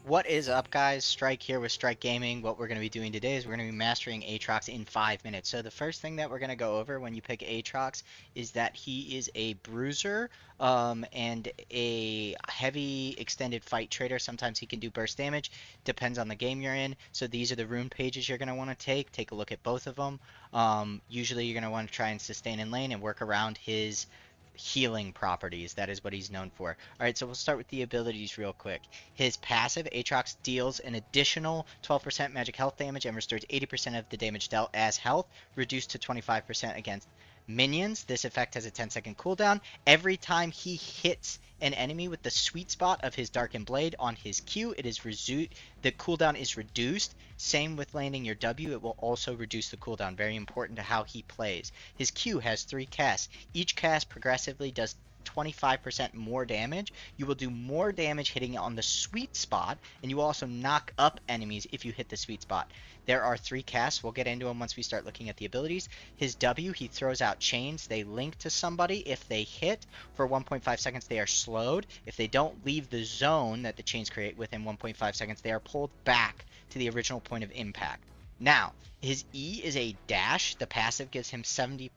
What is up, guys? Strike here with Strike Gaming. What we're going to be doing today is we're going to be mastering aatrox in 5 minutes. So the first thing that we're going to go over when you pick aatrox is that he is a bruiser and a heavy extended fight trader. Sometimes he can do burst damage. Depends on the game you're in. So these are the rune pages you're going to want to take. Take a look at both of them. Usually you're going to want to try and sustain in lane and work around his healing properties. That is what he's known for. All right, so we'll start with the abilities real quick. His passive, aatrox, deals an additional 12% magic health damage and restores 80% of the damage dealt as health, reduced to 25% against minions. This effect has a 10-second cooldown. Every time he hits an enemy with the sweet spot of his darkened blade on his Q, the cooldown is reduced. Same with landing your W, it will also reduce the cooldown. Very important to how he plays. His Q has 3 casts. Each cast progressively does 25% more damage. You will do more damage hitting on the sweet spot, and you will also knock up enemies if you hit the sweet spot. There are 3 casts. We'll get into them once we start looking at the abilities. His W, he throws out chains. They link to somebody. If they hit for 1.5 seconds, they are slowed. If they don't leave the zone that the chains create within 1.5 seconds, they are pulled back to the original point of impact. Now, his E is a dash. The passive gives him 17%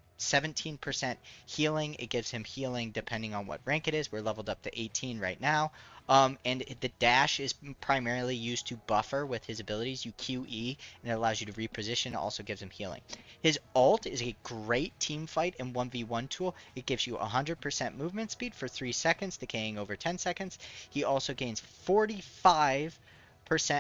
healing. It gives him healing depending on what rank it is. We're leveled up to 18 right now. And the dash is primarily used to buffer with his abilities. You QE, and it allows you to reposition. It also gives him healing. His ult is a great team fight and 1v1 tool. It gives you 100% movement speed for 3 seconds, decaying over 10 seconds. He also gains 45%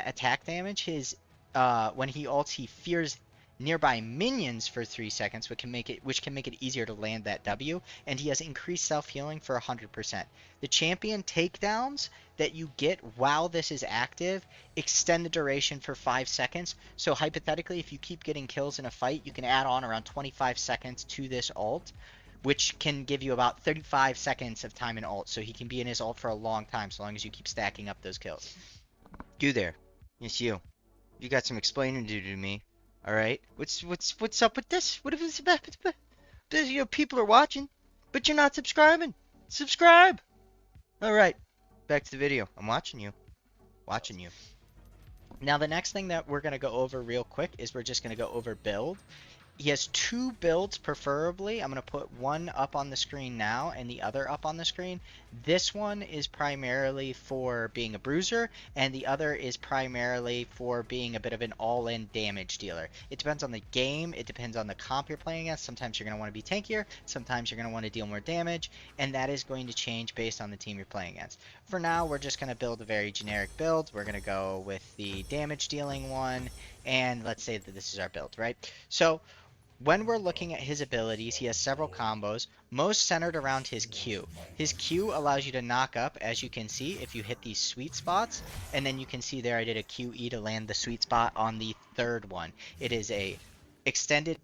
attack damage. When he ults, he fears nearby minions for 3 seconds, which can make it easier to land that W, and he has increased self-healing for 100%. The champion takedowns that you get while this is active extend the duration for 5 seconds. So hypothetically, if you keep getting kills in a fight, you can add on around 25 seconds to this ult, which can give you about 35 seconds of time in ult. So he can be in his ult for a long time, so long as you keep stacking up those kills. You there. It's you. You got some explaining to do to me. All right. What's up with this? What if it's about? You know, people are watching, but you're not subscribing. Subscribe. All right. Back to the video. I'm watching you. Watching you. Now the next thing that we're gonna go over real quick is we're just gonna go over build. He has 2 builds preferably. I'm going to put one up on the screen now and the other up on the screen. This one is primarily for being a bruiser, and the other is primarily for being a bit of an all-in damage dealer. It depends on the game. It depends on the comp you're playing against. Sometimes you're going to want to be tankier. Sometimes you're going to want to deal more damage, and that is going to change based on the team you're playing against. For now, we're just going to build a very generic build. We're going to go with the damage dealing one, and let's say that this is our build, right? So when we're looking at his abilities, he has several combos, most centered around his Q. His Q allows you to knock up, as you can see, if you hit these sweet spots. And then you can see there I did a QE to land the sweet spot on the third one. It is a extended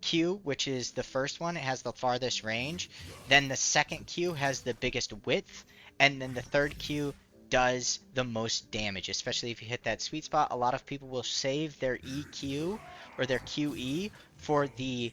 Q, which is the first one. It has the farthest range. Then the second Q has the biggest width. And then the third Q does the most damage, especially if you hit that sweet spot. A lot of people will save their EQ or their QE for the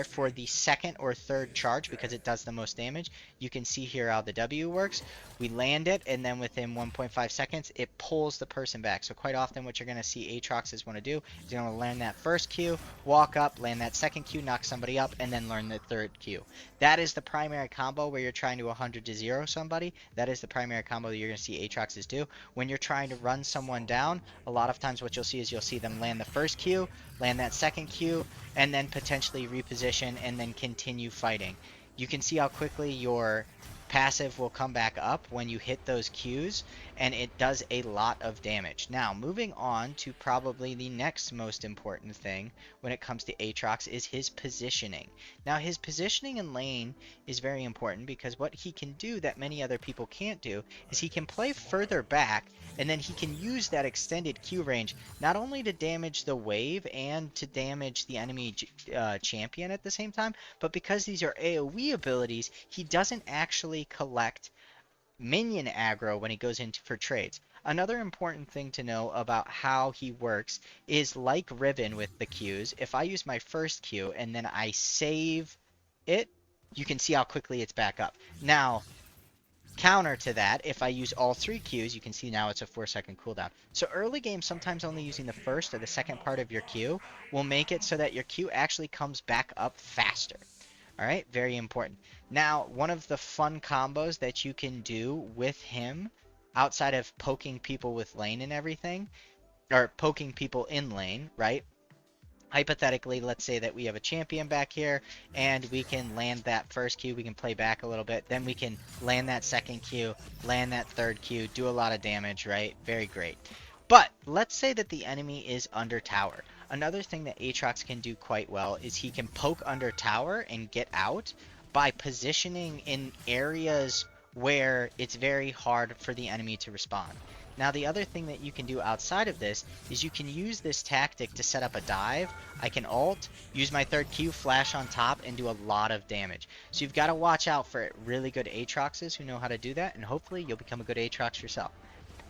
for the second or third charge because it does the most damage. You can see here how the W works. We land it, and then within 1.5 seconds, it pulls the person back. So quite often what you're going to see aatroxes want to do is you're going to land that first Q, walk up, land that second Q, knock somebody up, and then learn the third Q. That is the primary combo where you're trying to 100 to 0 somebody. That is the primary combo that you're going to see aatroxes do. When you're trying to run someone down, a lot of times what you'll see is you'll see them land the first Q, land that second Q, and then potentially reposition and then continue fighting. You can see how quickly your passive will come back up when you hit those Qs, and it does a lot of damage. Now, moving on to probably the next most important thing when it comes to aatrox is his positioning. Now, his positioning in lane is very important because what he can do that many other people can't do is he can play further back, and then he can use that extended Q range not only to damage the wave and to damage the enemy champion at the same time, but because these are AoE abilities, he doesn't actually collect minion aggro when he goes in for trades. Another important thing to know about how he works is like Riven with the Qs. If I use my first Q and then I save it, you can see how quickly it's back up. Now, Counter to that, if I use all 3 Qs, you can see now it's a 4-second cooldown. So early game, sometimes only using the first or the second part of your Q will make it so that your Q actually comes back up faster. All right, very important. Now, one of the fun combos that you can do with him, outside of poking people with lane and everything, or poking people in lane, right? Hypothetically, let's say that we have a champion back here and we can land that first Q, we can play back a little bit, then we can land that second Q, land that third Q, do a lot of damage, right? Very great. But let's say that the enemy is under tower. Another thing that Aatrox can do quite well is he can poke under tower and get out by positioning in areas where it's very hard for the enemy to respond. Now, the other thing that you can do outside of this is you can use this tactic to set up a dive. I can ult, use my third Q, flash on top, and do a lot of damage. So you've got to watch out for really good Aatroxes who know how to do that, and hopefully you'll become a good Aatrox yourself.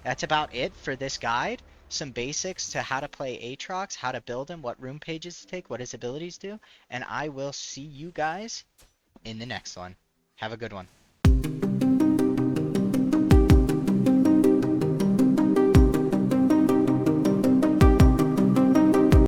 That's about it for this guide. Some basics to how to play Aatrox, how to build him, what room pages to take, what his abilities do, and I will see you guys in the next one. Have a good one.